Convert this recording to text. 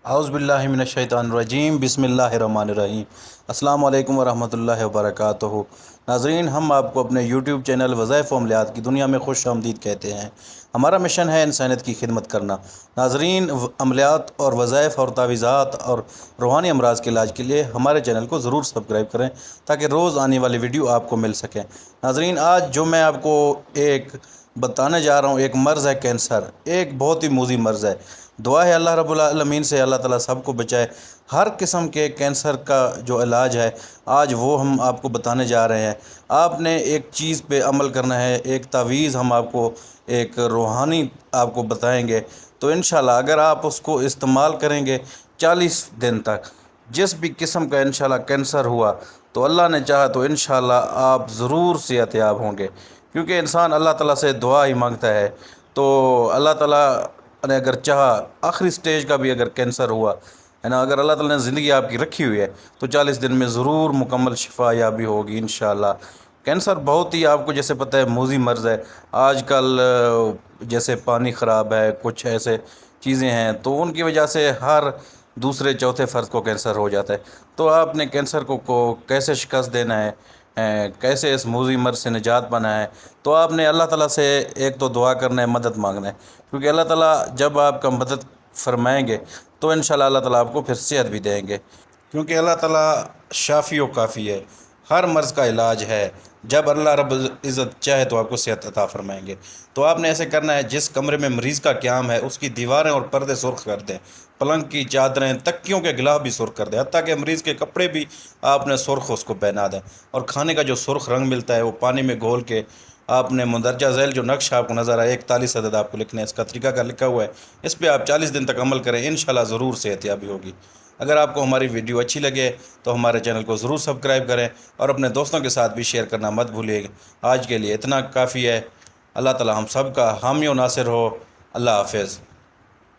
اعوذ باللہ من الشیطان الرجیم، بسم اللہ الرحمن الرحیم۔ السلام علیکم ورحمۃ اللہ وبرکاتہ۔ ناظرین، ہم آپ کو اپنے یوٹیوب چینل وظائف و عملیات کی دنیا میں خوش آمدید کہتے ہیں۔ ہمارا مشن ہے انسانیت کی خدمت کرنا۔ ناظرین، عملیات اور وظائف اور تعویذات اور روحانی امراض کے علاج کے لیے ہمارے چینل کو ضرور سبسکرائب کریں تاکہ روز آنے والی ویڈیو آپ کو مل سکیں۔ ناظرین، آج جو میں آپ کو ایک بتانے جا رہا ہوں، ایک مرض ہے کینسر، ایک بہت ہی موذی مرض ہے۔ دعا ہے اللہ رب العالمین سے اللہ تعالیٰ سب کو بچائے۔ ہر قسم کے کینسر کا جو علاج ہے آج وہ ہم آپ کو بتانے جا رہے ہیں۔ آپ نے ایک چیز پہ عمل کرنا ہے، ایک تعویذ ہم آپ کو ایک روحانی آپ کو بتائیں گے، تو انشاءاللہ اگر آپ اس کو استعمال کریں گے 40 دن تک، جس بھی قسم کا انشاءاللہ کینسر ہوا تو اللہ نے چاہا تو انشاءاللہ آپ ضرور صحت یاب ہوں گے، کیونکہ انسان اللہ تعالیٰ سے دعا ہی مانگتا ہے۔ تو اللہ تعالیٰ نے اگر چاہا آخری سٹیج کا بھی اگر کینسر ہوا ہے نا، اگر اللہ تعالیٰ نے زندگی آپ کی رکھی ہوئی ہے تو 40 دن میں ضرور مکمل شفا یابی ہوگی انشاءاللہ۔ کینسر بہت ہی آپ کو جیسے پتہ ہے موذی مرض ہے۔ آج کل جیسے پانی خراب ہے، کچھ ایسے چیزیں ہیں تو ان کی وجہ سے ہر دوسرے چوتھے فرد کو کینسر ہو جاتا ہے۔ تو آپ نے کینسر کو کیسے شکست دینا ہے، کیسے اس موذی مرض سے نجات پانا ہے، تو آپ نے اللہ تعالیٰ سے ایک تو دعا کرنا ہے، مدد مانگنا ہے، کیونکہ اللہ تعالیٰ جب آپ کا مدد فرمائیں گے تو انشاءاللہ اللہ تعالیٰ آپ کو پھر صحت بھی دیں گے، کیونکہ اللہ تعالیٰ شافی و کافی ہے، ہر مرض کا علاج ہے۔ جب اللہ رب العزت چاہے تو آپ کو صحت عطا فرمائیں گے۔ تو آپ نے ایسے کرنا ہے، جس کمرے میں مریض کا قیام ہے اس کی دیواریں اور پردے سرخ کر دیں، پلنگ کی چادریں، تکیوں کے غلاف بھی سرخ کر دیں، حتیٰ کہ مریض کے کپڑے بھی آپ نے سرخ اس کو پہنا دیں، اور کھانے کا جو سرخ رنگ ملتا ہے وہ پانی میں گھول کے آپ نے مندرجہ ذیل جو نقش آپ کو نظر آئے 41 عدد آپ کو لکھنے ہیں، اس کا طریقہ کا لکھا ہوا ہے، اس پہ آپ 40 دن تک عمل کریں، انشاءاللہ ضرور صحت یابی ہوگی۔ اگر آپ کو ہماری ویڈیو اچھی لگے تو ہمارے چینل کو ضرور سبسکرائب کریں اور اپنے دوستوں کے ساتھ بھی شیئر کرنا مت بھولیے گا۔ آج کے لیے اتنا کافی ہے۔ اللہ تعالی ہم سب کا حامی و ناصر ہو۔ اللہ حافظ۔